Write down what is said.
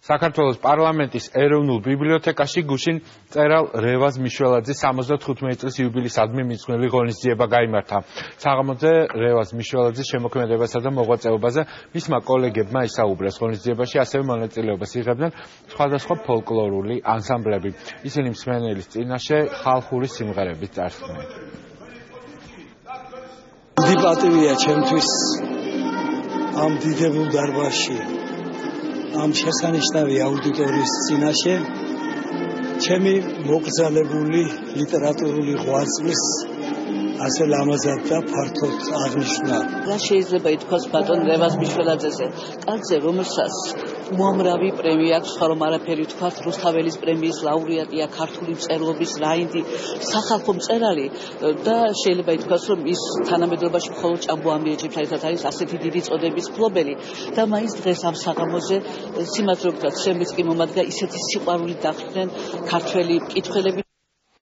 საქართველოს პარლამენტის ეროვნულ ბიბლიოთეკაში გუშინ მწერალ რევაზ მიშველაძის 75 წლის იუბილეისადმი მიძღვნილი ღონისძიება გაიმართა. საღამოზე რევაზ მიშველაძის შემოქმედებასა და მოღვაწეობაზე მისმა კოლეგებმა ისაუბრეს. ღონისძიებაში ასევე მონაწილეობას იღებდნენ სხვადასხვა ფოლკლორული ანსამბლები. ისინი მსმენელის წინაშე ხალხური სიმღერებით წარსდგნენ. დიდი პატივია ჩემთვის ამ დიდებულ დარბაზში ამ შესანიშნავი აუდიტორიის წინაშე ჩემი მოგზალებული ლიტერატურული ღვაწლის ასე ლამაზად და ფართოდ აღნიშნა. რა შეიძლება ითქვას ბატონ რევაზ მიშველაძეზე, კაცზე, რომელსაც უამრავი პრემია აქვს, სხვა რომ არაფერი ვთქვათ, რუსთაველის პრემიის ლაურეატია, ქართული მწერლობის რაინდი, სახალხო მწერალი და შეიძლება ითქვას, რომ ის თანამედროვეობაში მხოლოდ ჭაბო ამირეჭებს ერთად არის ასეთი დიდი წოდების მფლობელი და მაინც დღეს ამ საღამოზე სიმართლე ვთქვათ, შემეც კი მომადგა ისეთი სიყვარული დახვდნენ ქართველი მკითხველები.